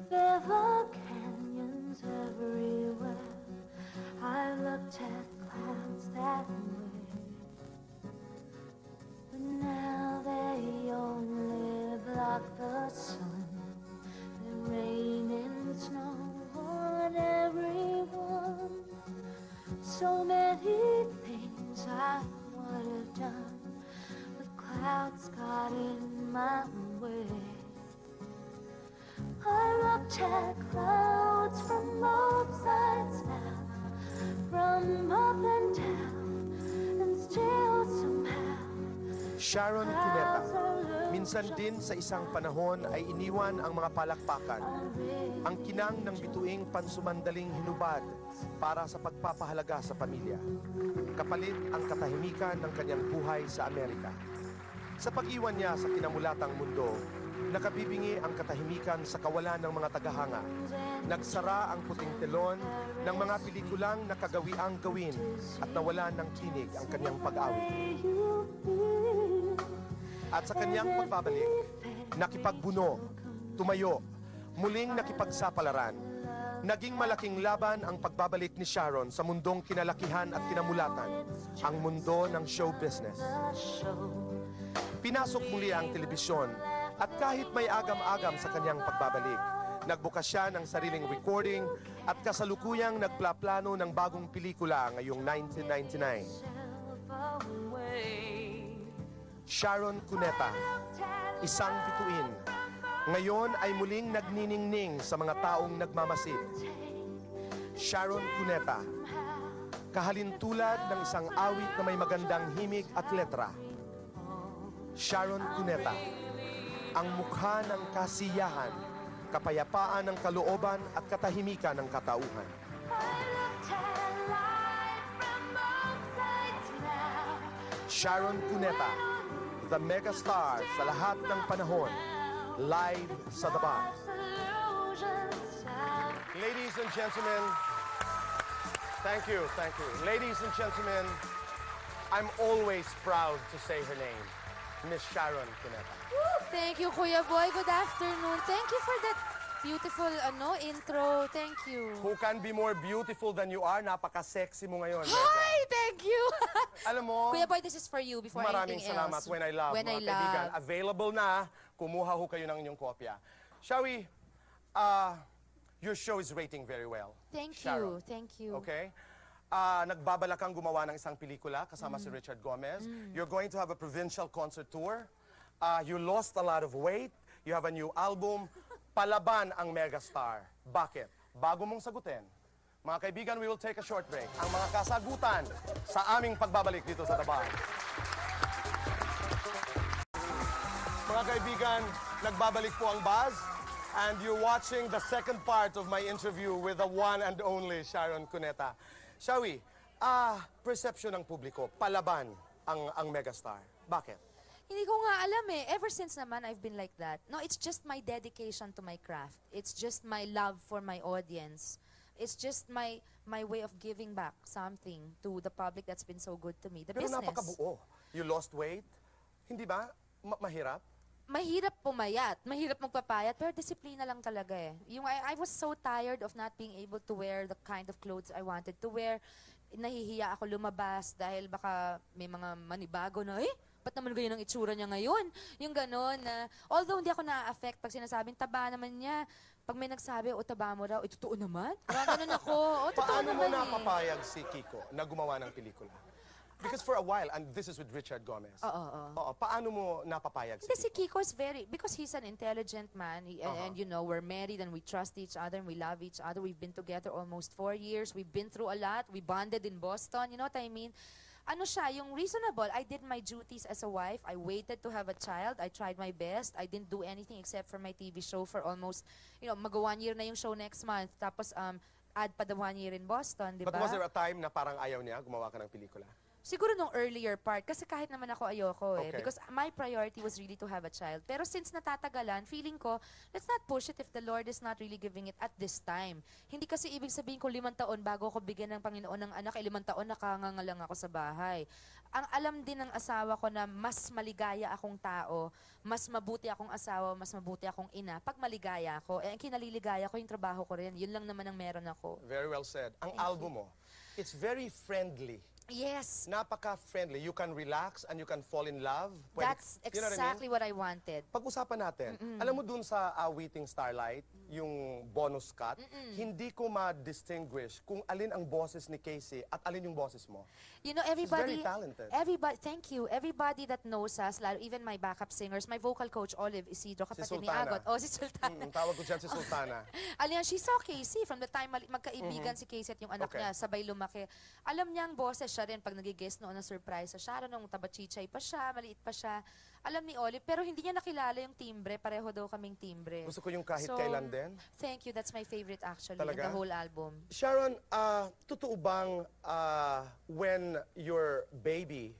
There are canyons everywhere. I looked at clouds that way, but now they only block the sun. They rain and snow on everyone. So many things I would have done, but clouds got in my way. I looked at clouds from both sides now, from up and down, and still somehow Sharon Cuneta, minsan din sa isang panahon ay iniwan ang mga palakpakan, ang kinang ng bituing pansumandaling hinubad para sa pagpapahalaga sa pamilya. Kapalit ang katahimikan ng kanyang buhay sa Amerika. Sa pag-iwan niya sa kinamulatang mundo, nakabibingi ang katahimikan sa kawalan ng mga tagahanga. Nagsara ang puting telon ng mga pelikulang nakagawiang gawin at nawalan ng tinig ang kanyang pag-awit. At sa kanyang pagbabalik, nakipagbuno, tumayo, muling nakipagsapalaran. Naging malaking laban ang pagbabalik ni Sharon sa mundong kinalakihan at kinamulatan, ang mundo ng show business. Pinasok muli ang telebisyon at kahit may agam-agam sa kanyang pagbabalik, nagbukas siya ng sariling recording at kasalukuyang nagplaplano ng bagong pelikula ngayong 1999. Sharon Cuneta, isang bituin, ngayon ay muling nagniningning sa mga taong nagmamasid. Sharon Cuneta, kahalintulad ng isang awit na may magandang himig at letra. Sharon Cuneta, ang mukha ng kasiyahan, kapayapaan ng kalooban at katahimikan ng katauhan. Sharon Cuneta, the megastar sa lahat ng panahon, live sa The Box. Ladies and gentlemen, thank you. Ladies and gentlemen, I'm always proud to say her name, Miss Sharon Cuneta. Thank you, Kuya Boy. Good afternoon. Thank you for that beautiful intro. Thank you. Who can be more beautiful than you are? Napaka-sexy mo ngayon. Hi! Thank you! Alam mo, Kuya Boy, this is for you before maraming anything salamat. else. When I Love, mga kaibigan. Available na. Kumuha ho kayo ng inyong kopya. Shall we? Your show is rating very well. Thank Sharon. you. Thank you. Okay? Nagbabalak kang gumawa ng isang pelikula kasama si Richard Gomez. You're going to have a provincial concert tour. You lost a lot of weight. You have a new album. Palaban ang megastar. Bakit? Bago mong sagutin, mga kaibigan, we will take a short break. Ang mga kasagutan sa aming pagbabalik dito sa The Box. Mga kaibigan, nagbabalik po ang Buzz. And you're watching the second part of my interview with the one and only Sharon Cuneta. Shall we? Perception ng publiko, palaban ang megastar. Bakit? Hindi ko nga alam eh. Ever since naman, I've been like that. No, it's just my dedication to my craft. It's just my love for my audience. It's just my way of giving back something to the public that's been so good to me. The Pero business. napakabuo. You lost weight. Hindi ba? Mahirap? Mahirap pumayat, mahirap magpapayat, pero disiplina lang talaga eh. I was so tired of not being able to wear the kind of clothes I wanted to wear. Nahihiya ako lumabas dahil baka may mga manibago na, ba't naman ganyan ang itsura niya ngayon? Yung gano'n na, although hindi ako na-affect pag sinasabing, taba naman niya. Pag may nagsabi, taba mo raw, totoo naman? Ganun ako, totoo Paano mo naman napapayag si Kiko na gumawa ng pelikula? Because for a while, and this is with Richard Gomez. Oo. Paano mo napapayag si Kasi Kiko? Kiko is because he's an intelligent man, and you know, we're married and we trust each other and we love each other. We've been together almost 4 years. We've been through a lot. We bonded in Boston. You know what I mean? Ano siya, yung reasonable. I did my duties as a wife. I waited to have a child. I tried my best. I didn't do anything except for my TV show for almost, mag-1 year na yung show next month. Tapos, add pa the 1 year in Boston, di ba? But was there a time na parang ayaw niya gumawa ka ng pelikula? Siguro nung earlier part, kasi kahit naman ako ayoko eh. Okay. Because my priority was really to have a child. Pero since natatagalan, feeling ko, let's not push it if the Lord is not really giving it at this time. Hindi kasi ibig sabihin ko 5 taon bago ko bigyan ng Panginoon ng anak, 5 taon nakangangalang ako sa bahay. Ang alam din ng asawa ko na mas maligaya akong tao, mas mabuti akong asawa, mas mabuti akong ina, pag maligaya ako. Eh, ang kinaliligaya ko yung trabaho ko rin. Yun lang naman ang meron ako. Very well said. Ang Thank album mo, it's very friendly. Yes. Napaka-friendly. You can relax and you can fall in love. Pwede- That's you know what I mean? exactly what I wanted. Pag-usapan natin, alam mo dun sa Awiting Starlight, yung bonus cut, hindi ko ma-distinguish kung alin ang boses ni Casey at alin yung boses mo. You know, very everybody, talented. thank you. Everybody that knows us, lalo, even my backup singers, my vocal coach, Olive Isidro, kapatid ni Sultana. Agot. Oh, si Sultana. Tawag ko dyan si Sultana. Alam niya, she saw Casey from the time magkaibigan si Casey at yung anak Okay. niya, sabay lumaki. Alam niya ang boses siya rin pag nag-guest noon na surprise sa Sharon, nung tabachichay pa siya, maliit pa siya. Alam ni Olive, pero hindi niya nakilala yung timbre, pareho daw kaming timbre. Gusto ko yung kahit So, kailan din. Thank you, that's my favorite actually in Talaga? the whole album. Sharon, totoo bang when your baby,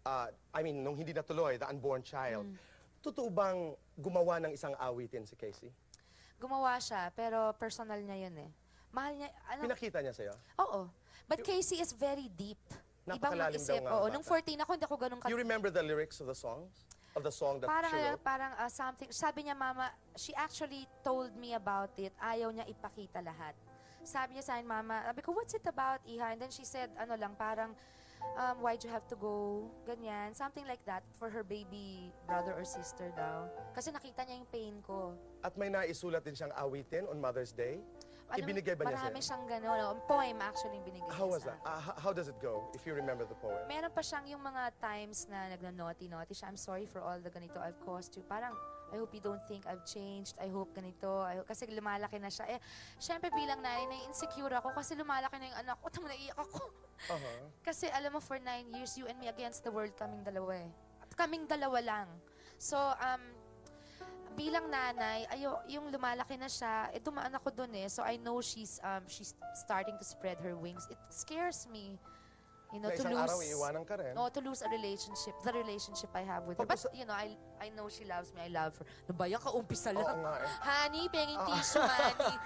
I mean, nung hindi natuloy, the unborn child, totoo bang gumawa ng isang awitin si Casey? Gumawa siya, pero personal niya yun eh. Mahal niya, ano, Pinakita niya sa'yo? oo. But Casey is very deep. Ibang Napakalalim mag-isip. daw nga ang Oo, bata. nung 14 ako, hindi ako ganun You remember the lyrics of the songs? Of the song that Parang, she wrote? something, sabi niya, Mama, she actually told me about it. Ayaw niya ipakita lahat. Sabi niya sa akin, Mama, sabi ko, what's it about, Iha? And then she said, ano lang, parang, why'd you have to go? Ganyan. Something like that for her baby brother or sister daw. Kasi nakita niya yung pain ko. At may naisulat din siyang awitin on Mother's Day. Ibinigay ba niya Marami sa'yo? siyang gano'n. Oh, poem actually yung binigay How niya was sa that? akin. How does it go, if you remember the poem? Meron pa siyang yung mga times na nagno-naughty siya. I'm sorry for all the ganito I've caused you. Parang, I hope you don't think I've changed. I hope ganito. Kasi lumalaki na siya. Eh, syempre bilang nanay, na-insecure ako kasi lumalaki na yung anak ko. Tama, naiyak ako. Kasi alam mo, for 9 years, you and me against the world, kaming dalawa eh. At kaming dalawa lang. So, bilang nanay, yung lumalaki na siya, eh dumaan ako dun eh. So I know she's starting to spread her wings. It scares me, you know, Na to isang lose. araw, iiwanan ka rin. No, to lose a relationship, the relationship I have with her. But, you know, I know she loves me, I love her. Ano ba yan? Kaumpisa lang. Oo nga eh. Honey, penging tissue, honey.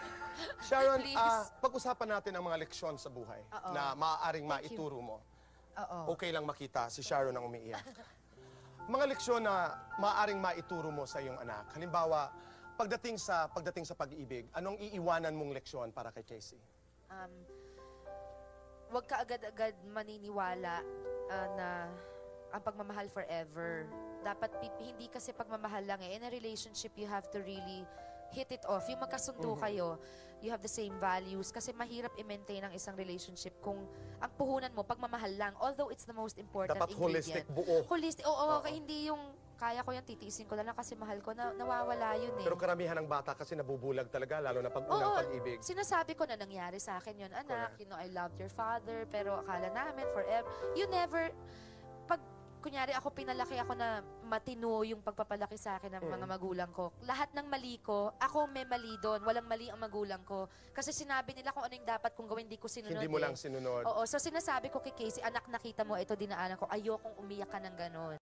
Sharon, Please. pag-usapan natin ang mga leksyon sa buhay Oo. na maaaring Thank you. maituro mo. Oo. Okay lang makita si Sharon ang umiiyak. Mga leksyon na maaaring maituro mo sa iyong anak. Halimbawa, pagdating sa pag-ibig, anong iiwanan mong leksyon para kay Casey? Huwag ka agad-agad maniniwala na ang pagmamahal forever. Dapat hindi kasi pagmamahal lang eh. In a relationship, you have to really hit it off. Yung magkasundo kayo, you have the same values. Kasi mahirap i-maintain ang isang relationship kung ang puhunan mo, pagmamahal lang. Although it's the most important Dapat holistic, ingredient. buo. Holistic, oo. Kaya hindi yung kaya ko yan, titiisin ko na lang kasi mahal ko, nawawala yun eh. Pero karamihan ng bata kasi nabubulag talaga, lalo na pag unang pag-ibig. Sinasabi ko na nangyari sa akin yun, anak, Correct. you know, I loved your father, pero akala namin forever. You never, pag, kunyari ako pinalaki ako na matino yung pagpapalaki sa akin ng mga magulang ko. Lahat ng mali ko, ako may mali doon, walang mali ang magulang ko. Kasi sinabi nila kung ano yung dapat kong gawin, hindi ko sinunod. Hindi mo eh. lang sinunod. Oo, so sinasabi ko kay Casey, anak, nakita mo, ito dinaanan ko, ayokong umiyak ka ng ganon.